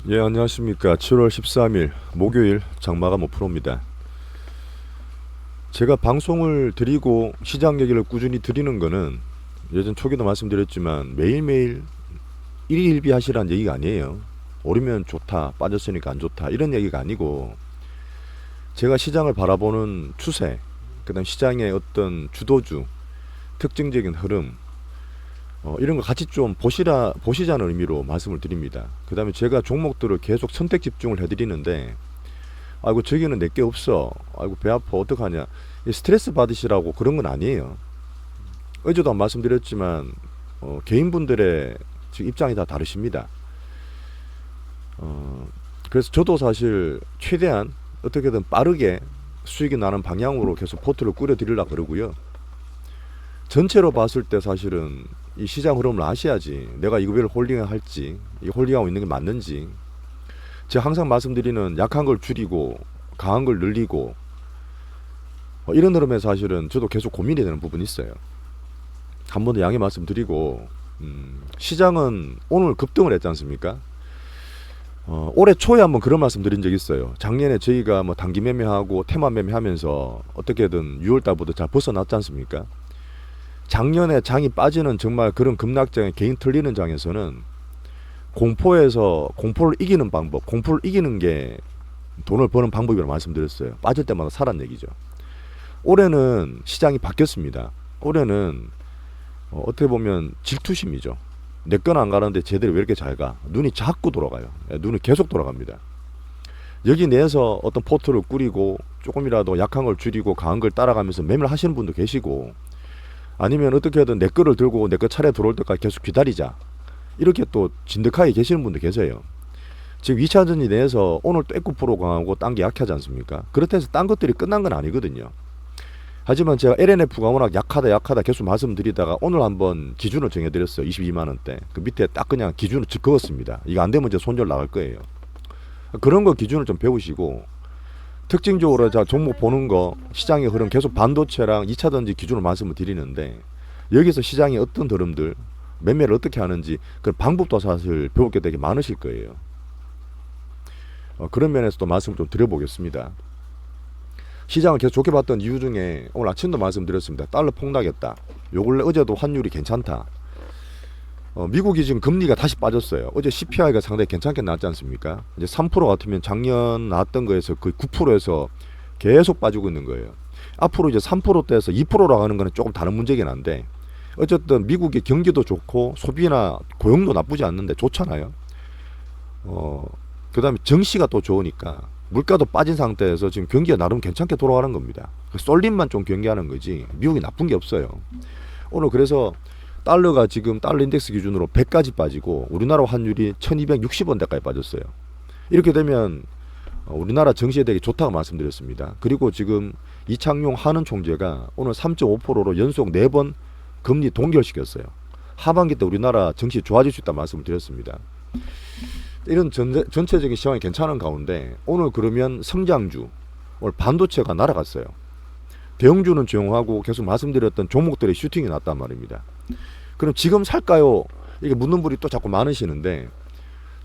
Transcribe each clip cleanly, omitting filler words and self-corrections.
예, 안녕하십니까. 7월 13일 목요일 장마감 오프로입니다. 제가 방송을 드리고 시장 얘기를 꾸준히 드리는 거는 예전 초기도 말씀드렸지만 매일매일 일희일비 하시라는 얘기가 아니에요. 오르면 좋다, 빠졌으니까 안 좋다 이런 얘기가 아니고 제가 시장을 바라보는 추세, 그다음 시장의 어떤 주도주, 특징적인 흐름, 이런 거 같이 좀 보시자는 의미로 말씀을 드립니다. 그 다음에 제가 종목들을 계속 선택 집중을 해드리는데, 아이고, 저기는 내게 없어. 아이고, 배 아파. 어떡하냐. 스트레스 받으시라고 그런 건 아니에요. 어제도 말씀드렸지만, 개인분들의 지금 입장이 다 다르십니다. 어, 그래서 저도 사실 최대한 어떻게든 빠르게 수익이 나는 방향으로 계속 포트를 꾸려드리려고 그러고요. 전체로 봤을 때 사실은 이 시장 흐름을 아셔야지 내가 이거를 홀딩을 할지, 이 홀딩하고 있는 게 맞는지. 제가 항상 말씀드리는 약한 걸 줄이고 강한 걸 늘리고 이런 흐름에 사실은 저도 계속 고민이 되는 부분이 있어요. 한 번 더 양해 말씀드리고, 시장은 오늘 급등을 했지 않습니까? 올해 초에 한번 그런 말씀 드린 적이 있어요. 작년에 저희가 뭐 단기 매매하고 테마 매매하면서 어떻게든 6월달부터 잘 벗어났지 않습니까? 작년에 장이 빠지는 정말 그런 급락장에 개인 털리는 장에서는 공포에서 공포를 이기는 방법, 공포를 이기는 게 돈을 버는 방법이라고 말씀드렸어요. 빠질 때마다 사란 얘기죠. 올해는 시장이 바뀌었습니다. 올해는 어떻게 보면 질투심이죠. 내 건 안 가는데 쟤들이 왜 이렇게 잘 가? 눈이 자꾸 돌아가요. 눈이 계속 돌아갑니다. 여기 내에서 어떤 포트를 꾸리고 조금이라도 약한 걸 줄이고 강한 걸 따라가면서 매매를 하시는 분도 계시고, 아니면 어떻게든 내 거를 들고 내 거 차례 들어올 때까지 계속 기다리자, 이렇게 또 진득하게 계시는 분도 계세요. 지금 2차전지 내에서 오늘 또 에코프로 강하고 딴 게 약하지 않습니까? 그렇다 해서 딴 것들이 끝난 건 아니거든요. 하지만 제가 LNF가 워낙 약하다 계속 말씀드리다가 오늘 한번 기준을 정해드렸어요. 22만원대. 그 밑에 딱 그냥 기준을 그었습니다. 이거 안 되면 이제 손절 나갈 거예요. 그런 거 기준을 좀 배우시고, 특징적으로 자 종목 보는 거, 시장의 흐름 계속 반도체랑 2차전지 기준으로 말씀을 드리는데, 여기서 시장의 어떤 흐름들, 매매를 어떻게 하는지 그 방법도 사실 배울 게 되게 많으실 거예요. 그런 면에서도 말씀을 좀 드려보겠습니다. 시장을 계속 좋게 봤던 이유 중에 오늘 아침도 말씀드렸습니다. 달러 폭락했다. 요 근래 어제도 환율이 괜찮다. 미국이 지금 금리가 다시 빠졌어요. 어제 CPI가 상당히 괜찮게 나왔지 않습니까? 이제 3% 같으면 작년 나왔던 거에서 거의 9%에서 계속 빠지고 있는 거예요. 앞으로 이제 3%대에서 2%로 하는 거는 조금 다른 문제긴 한데, 어쨌든 미국의 경기도 좋고 소비나 고용도 나쁘지 않는데 좋잖아요. 그 다음에 정시가 또 좋으니까 물가도 빠진 상태에서 지금 경기가 나름 괜찮게 돌아가는 겁니다. 쏠림만 좀 경계하는 거지 미국이 나쁜 게 없어요. 오늘 그래서 달러가 지금 달러 인덱스 기준으로 100까지 빠지고 우리나라 환율이 1260원대까지 빠졌어요. 이렇게 되면 우리나라 정시에 되게 좋다고 말씀드렸습니다. 그리고 지금 이창용 한은 총재가 오늘 3.5%로 연속 4번 금리 동결시켰어요. 하반기 때 우리나라 정시 좋아질 수 있다고 말씀을 드렸습니다. 이런 전체적인 시황이 괜찮은 가운데 오늘 그러면 성장주, 오늘 반도체가 날아갔어요. 대형주는 조용하고 계속 말씀드렸던 종목들의 슈팅이 났단 말입니다. 그럼 지금 살까요? 이게 묻는 분이 또 자꾸 많으시는데,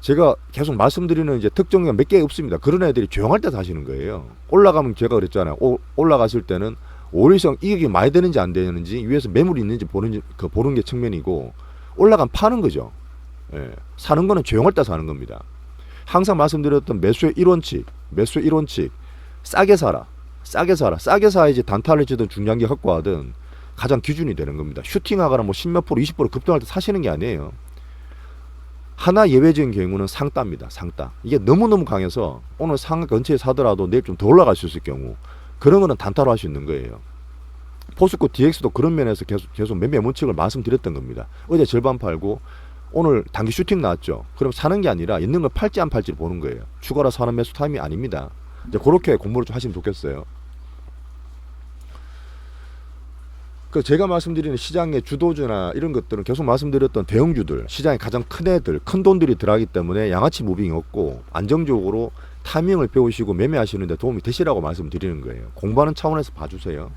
제가 계속 말씀드리는 이제 특정이 몇 개 없습니다. 그런 애들이 조용할 때 사시는 거예요. 올라가면 제가 그랬잖아요. 올라갔을 때는 오일성 이익이 많이 되는지 안 되는지, 위에서 매물이 있는지 보는 게 측면이고, 올라가면 파는 거죠. 예, 사는 거는 조용할 때 사는 겁니다. 항상 말씀드렸던 매수의 1원칙, 싸게 사라. 싸게 사야지 단타를 치든 중장기 갖고 하든 가장 기준이 되는 겁니다. 슈팅하거나 뭐 10몇 프로, 20% 급등할 때 사시는 게 아니에요. 하나 예외적인 경우는 상따입니다. 상따. 이게 너무너무 강해서 오늘 상하 근처에 사더라도 내일 좀 더 올라갈 수 있을 경우, 그런 거는 단타로 할 수 있는 거예요. 포스코 DX도 그런 면에서 계속 매매 원칙을 말씀드렸던 겁니다. 어제 절반 팔고 오늘 단기 슈팅 나왔죠. 그럼 사는 게 아니라 있는 걸 팔지 안 팔지를 보는 거예요. 추가로 사는 매수 타임이 아닙니다. 이제 그렇게 공부를 좀 하시면 좋겠어요. 그 제가 말씀드리는 시장의 주도주나 이런 것들은 계속 말씀드렸던 대형주들, 시장의 가장 큰 애들, 큰 돈들이 들어가기 때문에 양아치 무빙이 없고 안정적으로 타이밍을 배우시고 매매하시는 데 도움이 되시라고 말씀드리는 거예요. 공부하는 차원에서 봐주세요.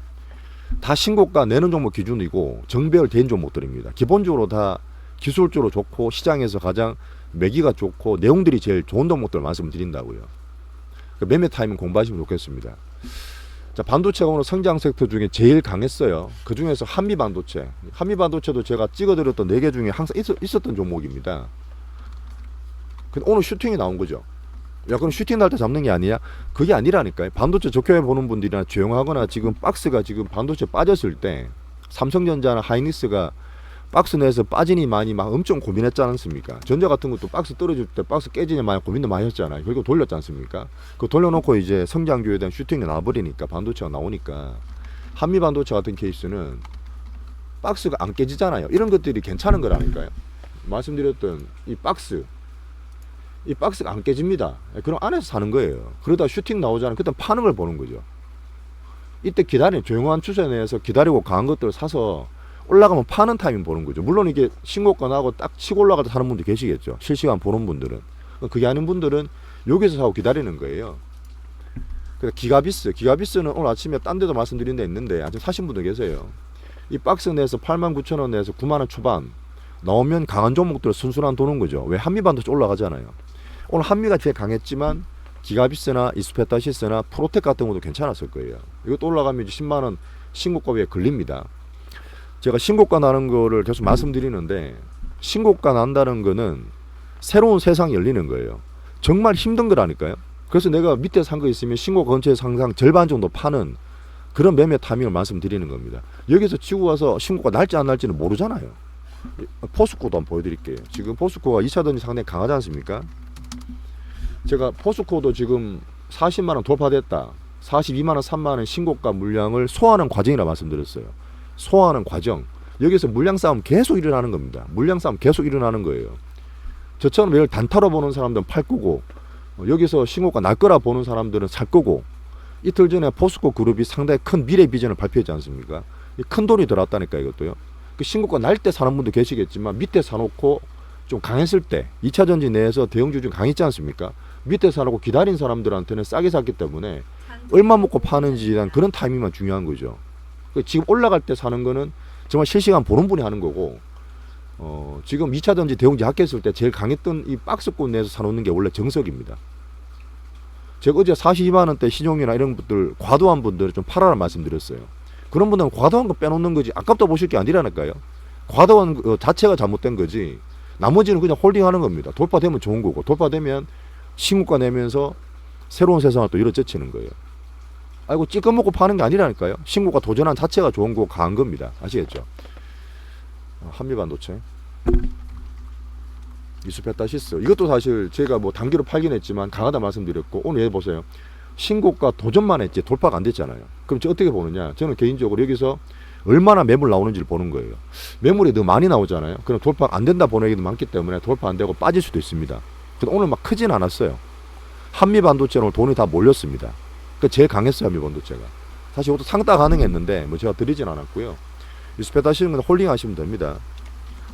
다 신고가 내는 종목 기준이고 정배열 대인 종목들입니다. 기본적으로 다 기술적으로 좋고 시장에서 가장 매기가 좋고 내용들이 제일 좋은 종목들 말씀을 드린다고요. 매매 타이밍 공부하시면 좋겠습니다. 자, 반도체가 오늘 성장 섹터 중에 제일 강했어요. 그 중에서 한미 반도체. 한미 반도체도 제가 찍어드렸던 4개 중에 항상 있었던 종목입니다. 근데 오늘 슈팅이 나온 거죠. 야, 그럼 슈팅 날 때 잡는 게 아니야? 그게 아니라니까요. 반도체 적용해 보는 분들이나 조용하거나 지금 박스가 지금 반도체 빠졌을 때 삼성전자나 하이닉스가 박스 내에서 빠지니 많이 막 엄청 고민했지 않습니까? 전자 같은 것도 박스 떨어질 때 박스 깨지니 많이 고민도 많이 했잖아요. 결국 돌렸지 않습니까? 그 돌려놓고 이제 성장주에 대한 슈팅이 나와버리니까 반도체가 나오니까 한미 반도체 같은 케이스는 박스가 안 깨지잖아요. 이런 것들이 괜찮은 거라니까요. 말씀드렸던 이 박스가 안 깨집니다. 그럼 안에서 사는 거예요. 그러다 슈팅 나오잖아요. 그때 파는 걸 보는 거죠. 이때 기다리는 조용한 추세 내에서 기다리고 강한 것들을 사서 올라가면 파는 타이밍 보는 거죠. 물론 이게 신고가 나고 딱 치고 올라가다 사는 분도 계시겠죠. 실시간 보는 분들은. 그게 아닌 분들은 여기서 사고 기다리는 거예요. 그래서 기가비스는 오늘 아침에 딴 데도 말씀드린 데 있는데 아직 사신 분도 계세요. 이 박스 내에서 89,000원 내에서 9만원 초반 나오면 강한 종목들 순순한 도는 거죠. 왜? 한미반도체 올라가잖아요. 오늘 한미가 제일 강했지만 기가비스나 이스페타시스나 프로텍 같은 것도 괜찮았을 거예요. 이것도 올라가면 이제 10만원 신고가 위에 걸립니다. 제가 신고가 나는 거를 계속 말씀드리는데 신고가 난다는 거는 새로운 세상이 열리는 거예요. 정말 힘든 거라니까요. 그래서 내가 밑에 산 거 있으면 신고가 근처에서 항상 절반 정도 파는 그런 매매 타이밍을 말씀드리는 겁니다. 여기서 치고 와서 신고가 날지 안 날지는 모르잖아요. 포스코도 한번 보여드릴게요. 지금 포스코가 2차전지 상당히 강하지 않습니까? 제가 포스코도 지금 40만원 돌파됐다. 42만원, 3만원 신고가 물량을 소화하는 과정이라 말씀드렸어요. 소화하는 과정. 여기서 물량 싸움 계속 일어나는 겁니다. 물량 싸움 계속 일어나는 거예요. 저처럼 매일 단타로 보는 사람들은 팔 거고 여기서 신고가 날 거라 보는 사람들은 살 거고 이틀 전에 포스코 그룹이 상당히 큰 미래 비전을 발표했지 않습니까? 큰 돈이 들어왔다니까 이것도요. 그 신고가 날 때 사는 분도 계시겠지만 밑에 사놓고 좀 강했을 때 2차전지 내에서 대형주 중 강했지 않습니까? 밑에 사놓고 기다린 사람들한테는 싸게 샀기 때문에 얼마 먹고 파는지에 대한 그런 타이밍만 중요한 거죠. 지금 올라갈 때 사는 거는 정말 실시간 보는 분이 하는 거고 지금 2차전지 대형주 합했을 때 제일 강했던 이 박스권 내에서 사놓는 게 원래 정석입니다. 제가 어제 42만원대 신용이나 이런 분들 과도한 분들을 좀 팔아라 말씀드렸어요. 그런 분들은 과도한 거 빼놓는 거지 아깝다 보실 게 아니라니까요. 과도한 거 자체가 잘못된 거지 나머지는 그냥 홀딩하는 겁니다. 돌파되면 좋은 거고 돌파되면 신고가 내면서 새로운 세상을 또 이뤄제치는 거예요. 아이고 찌꺼 먹고 파는 게 아니라니까요. 신고가 도전한 자체가 좋은 거고 강한 겁니다. 아시겠죠? 한미반도체 이스페타시스 이것도 사실 제가 뭐 단기로 팔긴 했지만 강하다 말씀드렸고 오늘 얘 보세요. 신고가 도전만 했지 돌파가 안 됐잖아요. 그럼 어떻게 보느냐? 저는 개인적으로 여기서 얼마나 매물 나오는지를 보는 거예요. 매물이 너무 많이 나오잖아요. 그럼 돌파가 안 된다 보는 얘기도 많기 때문에 돌파 안 되고 빠질 수도 있습니다. 근데 오늘 막 크진 않았어요. 한미반도체는 돈이 다 몰렸습니다. 그 제일 강했어요. 한미반도체가. 사실 이것도 상따 가능했는데 뭐 제가 드리진 않았고요. 이스페타시는 건 홀딩 하시면 됩니다.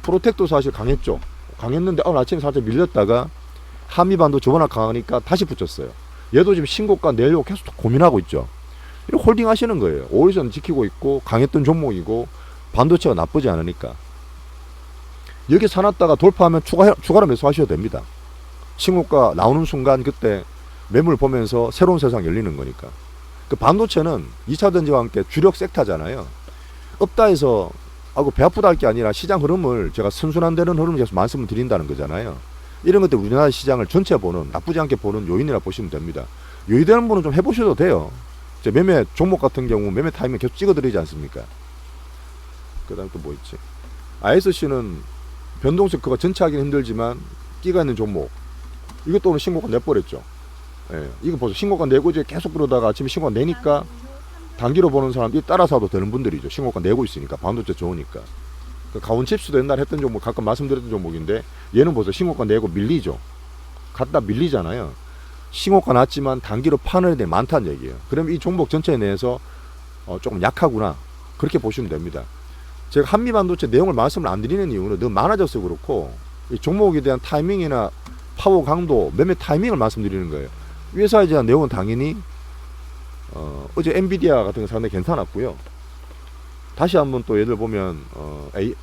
프로텍도 사실 강했죠. 강했는데 오늘 아침에 살짝 밀렸다가 한미반도체 워낙 강하니까 다시 붙였어요. 얘도 지금 신고가 내려고 계속 고민하고 있죠. 이렇게 홀딩 하시는 거예요. 5일선 지키고 있고 강했던 종목이고 반도체가 나쁘지 않으니까 여기 사놨다가 돌파하면 추가로 매수하셔도 됩니다. 신고가 나오는 순간 그때 매물 보면서 새로운 세상 열리는 거니까. 그 반도체는 2차전지와 함께 주력 섹터잖아요. 없다 해서 배 아프다 할 게 아니라 시장 흐름을 제가 선순환되는 흐름을 계속 말씀을 드린다는 거잖아요. 이런 것들 우리나라 시장을 전체 보는 나쁘지 않게 보는 요인이라 보시면 됩니다. 요인되는 분은 좀 해보셔도 돼요. 매매 종목 같은 경우 매매 타이밍 계속 찍어드리지 않습니까? 그 다음에 또 뭐 있지? ISC는 변동성 그거 전체 하기는 힘들지만 끼가 있는 종목 이것도 오늘 신고가 내버렸죠. 예, 이거 보세요. 신고가 내고 이제 계속 그러다가 아침에 신고가 내니까 단기로 보는 사람들이 따라 사도 되는 분들이죠. 신고가 내고 있으니까 반도체 좋으니까. 그 가온칩스도 옛날에 했던 종목 가끔 말씀드렸던 종목인데 얘는 보세요. 신고가 내고 밀리죠. 갖다 밀리잖아요. 신고가 났지만 단기로 파는 애들이 많다는 얘기예요. 그럼 이 종목 전체 내에서 조금 약하구나 그렇게 보시면 됩니다. 제가 한미반도체 내용을 말씀을 안 드리는 이유는 너무 많아져서 그렇고 이 종목에 대한 타이밍이나 파워 강도 매매 타이밍을 말씀드리는 거예요. 회사에 대한 내용은 당연히 어제 엔비디아 같은 거 상당히 괜찮았고요. 다시 한번 또 예를 보면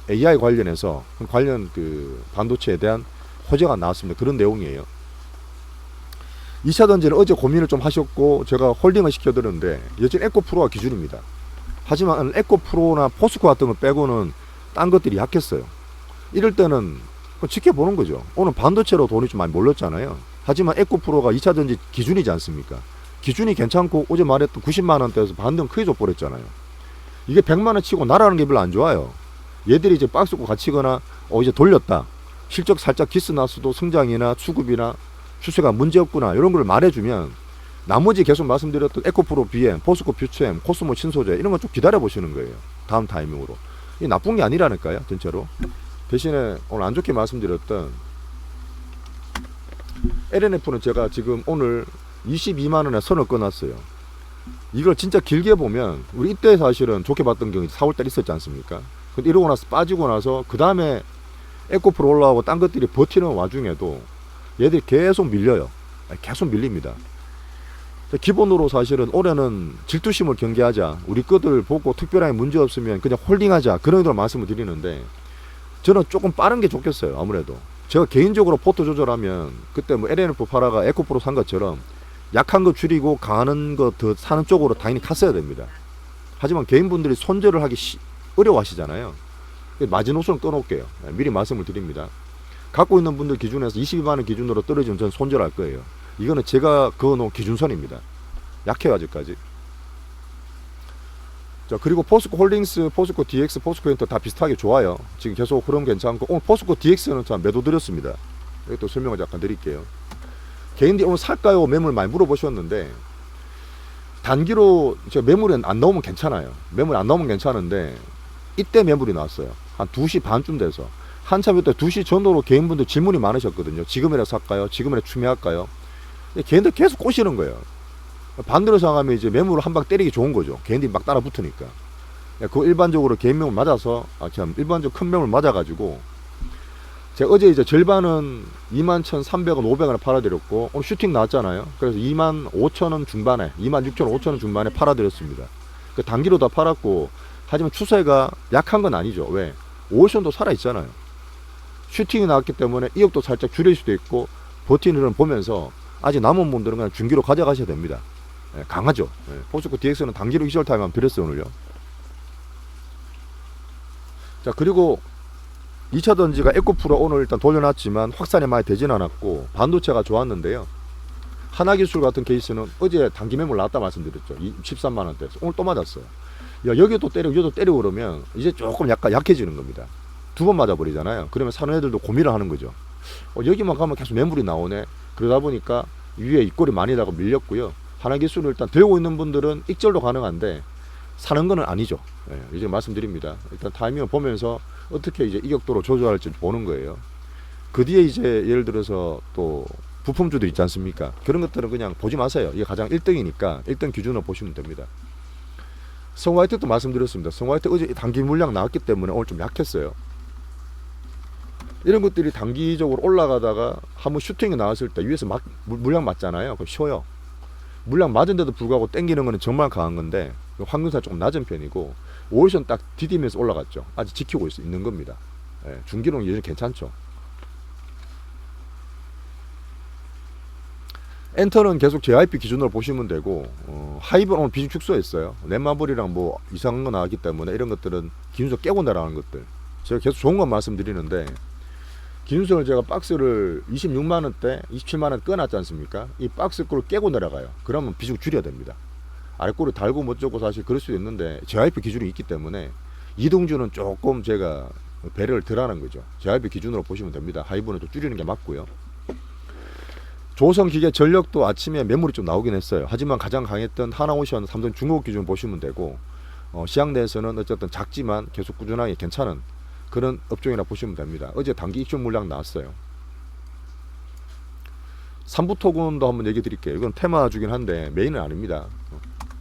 AI 관련해서 관련 그 반도체에 대한 호재가 나왔습니다. 그런 내용이에요. 2차 전지는 어제 고민을 좀 하셨고 제가 홀딩을 시켜드렸는데 여전히 에코프로가 기준입니다. 하지만 에코프로나 포스코 같은 거 빼고는 딴 것들이 약했어요. 이럴 때는 지켜보는 거죠. 오늘 반도체로 돈이 좀 많이 몰렸잖아요. 하지만 에코프로가 2차 전지 기준이지 않습니까? 기준이 괜찮고 어제 말했던 90만원대에서 반등 크게 줘버렸잖아요. 이게 100만원 치고 날아가는 게 별로 안 좋아요. 얘들이 이제 박스고 갇히거나 이제 돌렸다. 실적 살짝 기스 났어도 성장이나 수급이나 추세가 문제없구나 이런 걸 말해주면 나머지 계속 말씀드렸던 에코프로 BM, 포스코 퓨처엠, 코스모 신소재 이런 거 좀 기다려 보시는 거예요. 다음 타이밍으로. 이게 나쁜 게 아니라니까요. 전체로. 대신에 오늘 안 좋게 말씀드렸던 LNF는 제가 지금 오늘 22만원에 선을 끊었어요. 이걸 진짜 길게 보면 우리 이때 사실은 좋게 봤던 경우 4월달 있었지 않습니까? 근데 이러고 나서 빠지고 나서 그 다음에 에코프로 올라오고 딴 것들이 버티는 와중에도 얘들이 계속 밀려요. 계속 밀립니다. 기본으로 사실은 올해는 질투심을 경계하자. 우리 것들 보고 특별하게 문제 없으면 그냥 홀딩하자. 그런 의도로 말씀을 드리는데 저는 조금 빠른 게 좋겠어요. 아무래도. 제가 개인적으로 포트 조절하면 그때 뭐 LNF 팔아가 에코프로 산 것처럼 약한 거 줄이고 강한 거 더 사는 쪽으로 당연히 갔어야 됩니다. 하지만 개인분들이 손절을 하기 어려워하시잖아요. 마지노선을 끊어올게요. 미리 말씀을 드립니다. 갖고 있는 분들 기준에서 22만원 기준으로 떨어지면 저는 손절할 거예요. 이거는 제가 그어놓은 기준선입니다. 약해요 아직까지. 자, 그리고 포스코 홀딩스, 포스코 DX, 포스코 엔터 다 비슷하게 좋아요. 지금 계속 흐름 괜찮고 오늘 포스코 DX는 참 매도 드렸습니다. 여기 또 설명을 잠깐 드릴게요. 개인들이 오늘 살까요? 매물 많이 물어보셨는데 단기로 제가 매물이 안 나오면 괜찮아요. 매물이 안 나오면 괜찮은데 이때 매물이 나왔어요. 한 2시 반쯤 돼서 한참 이때 2시 전후로 개인분들 질문이 많으셨거든요. 지금이라 살까요? 지금이라 추매할까요? 개인들 계속 꼬시는 거예요. 반대로 생각하면 이제 매물을 한 방 때리기 좋은 거죠. 개인들이 막 따라 붙으니까. 그 일반적으로 개인 매물 맞아서 일반적으로 큰 매물 맞아가지고 제가 어제 이제 절반은 21,300원, 500원에 팔아드렸고 오늘 슈팅 나왔잖아요. 그래서 25,000원 중반에 26,500원 중반에 팔아드렸습니다. 그 단기로 다 팔았고 하지만 추세가 약한 건 아니죠. 왜? 오션도 살아있잖아요. 슈팅이 나왔기 때문에 이역도 살짝 줄일 수도 있고 버티는 흐름 보면서 아직 남은 분들은 그냥 중기로 가져가셔야 됩니다. 예, 강하죠. 예, 포스코 DX는 단기로 히절 타임 한번 드렸어요 오늘요. 자, 그리고 2차 전지가 에코프로 오늘 일단 돌려놨지만 확산이 많이 되진 않았고 반도체가 좋았는데요. 하나기술 같은 케이스는 어제 단기 매물 나왔다 말씀드렸죠. 13만원대에서 오늘 또 맞았어요. 야, 여기도 때리고 여기도 때리고 그러면 이제 조금 약간 약해지는 겁니다. 두 번 맞아버리잖아요. 그러면 사는 애들도 고민을 하는 거죠. 여기만 가면 계속 매물이 나오네. 그러다 보니까 위에 입꼬리 많이 나고 밀렸고요. 하나기술을 일단 들고 있는 분들은 익절도 가능한데 사는 거는 아니죠. 예, 이제 말씀드립니다. 일단 타이밍을 보면서 어떻게 이제 이격도로 조절할지 보는 거예요. 그 뒤에 이제 예를 들어서 또 부품주들 있지 않습니까? 그런 것들은 그냥 보지 마세요. 이게 가장 1등이니까 1등 기준으로 보시면 됩니다. 성화이트도 말씀드렸습니다. 성화이트 어제 단기 물량 나왔기 때문에 오늘 좀 약했어요. 이런 것들이 단기적으로 올라가다가 한번 슈팅이 나왔을 때 위에서 물량 맞잖아요. 그럼 쉬워요. 물량 맞은데도 불구하고 땡기는 거는 정말 강한 건데 확률상 조금 낮은 편이고 오션 딱 디디면서 올라갔죠. 아직 지키고 있는 겁니다. 예, 중기로는 여전히 괜찮죠. 엔터는 계속 JYP 기준으로 보시면 되고 하이브는 오늘 비중 축소했어요. 넷마블이랑 뭐 이상한 거 나왔기 때문에 이런 것들은 기준선 깨고 내려가는 것들 제가 계속 좋은 건 말씀드리는데 기준선을 제가 박스를 26만원대 27만원 꺼놨지 않습니까? 이 박스 꼴을 깨고 내려가요. 그러면 비중 줄여야 됩니다. 아래꼴을 달고 못 적고 사실 그럴 수도 있는데 JYP 기준이 있기 때문에 이동주는 조금 제가 배려를 덜 하는 거죠. JYP 기준으로 보시면 됩니다. 하이브는 좀 줄이는 게 맞고요. 조선기계 전력도 아침에 매물이 좀 나오긴 했어요. 하지만 가장 강했던 하나오션, 삼성 중국 기준 보시면 되고 시장 내에서는 어쨌든 작지만 계속 꾸준하게 괜찮은 그런 업종이라 보시면 됩니다. 어제 단기 익션 물량 나왔어요. 삼부토군도 한번 얘기 드릴게요. 이건 테마주긴 한데 메인은 아닙니다.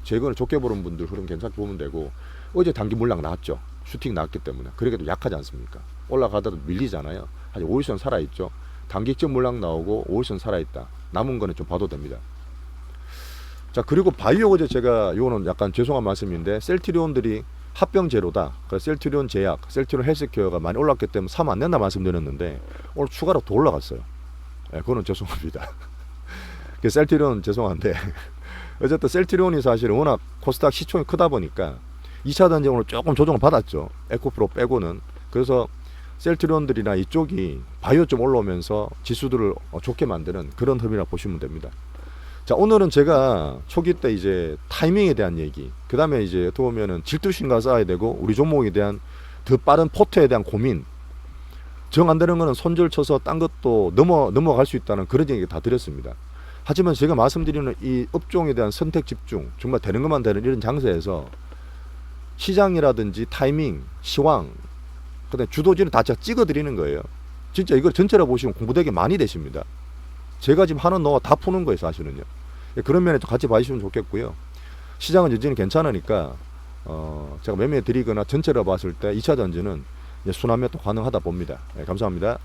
제거는 좋게 보는 분들 흐름 괜찮게 보면 되고 어제 단기 물량 나왔죠. 슈팅 나왔기 때문에. 그래도 약하지 않습니까? 올라가다도 밀리잖아요. 아직 5일선 살아있죠. 단기 익션 물량 나오고 5일선 살아있다. 남은 거는 좀 봐도 됩니다. 자, 그리고 바이오 어제 제가 이거는 약간 죄송한 말씀인데 셀트리온들이 합병 제로다. 그래서 셀트리온 제약, 셀트리온 헬스케어가 많이 올랐기 때문에 사면 안 된다 말씀드렸는데 오늘 추가로 더 올라갔어요. 예, 그거는 죄송합니다. 그 셀트리온 죄송한데 어쨌든 셀트리온이 사실은 워낙 코스닥 시총이 크다 보니까 2차 전쟁으로 조금 조정을 받았죠. 에코프로 빼고는. 그래서 셀트리온들이나 이쪽이 바이오 좀 올라오면서 지수들을 좋게 만드는 그런 흐름이라 보시면 됩니다. 자, 오늘은 제가 초기 때 이제 타이밍에 대한 얘기, 그 다음에 이제 어떻게 보면은 질투심과 쌓아야 되고 우리 종목에 대한 더 빠른 포트에 대한 고민, 정 안 되는 거는 손절 쳐서 딴 것도 넘어갈 수 있다는 그런 얘기 다 드렸습니다. 하지만 제가 말씀드리는 이 업종에 대한 선택 집중, 정말 되는 것만 되는 이런 장세에서 시장이라든지 타이밍, 시황, 그다음에 주도지는 다 제가 찍어드리는 거예요. 진짜 이걸 전체로 보시면 공부되게 많이 되십니다. 제가 지금 하는 노하 다 푸는 거예요, 사실은요. 그런 면에서 같이 봐주시면 좋겠고요. 시장은 여전히 괜찮으니까 제가 매매 드리거나 전체로 봤을 때 2차 전지는 순환매도 가능하다 봅니다. 감사합니다.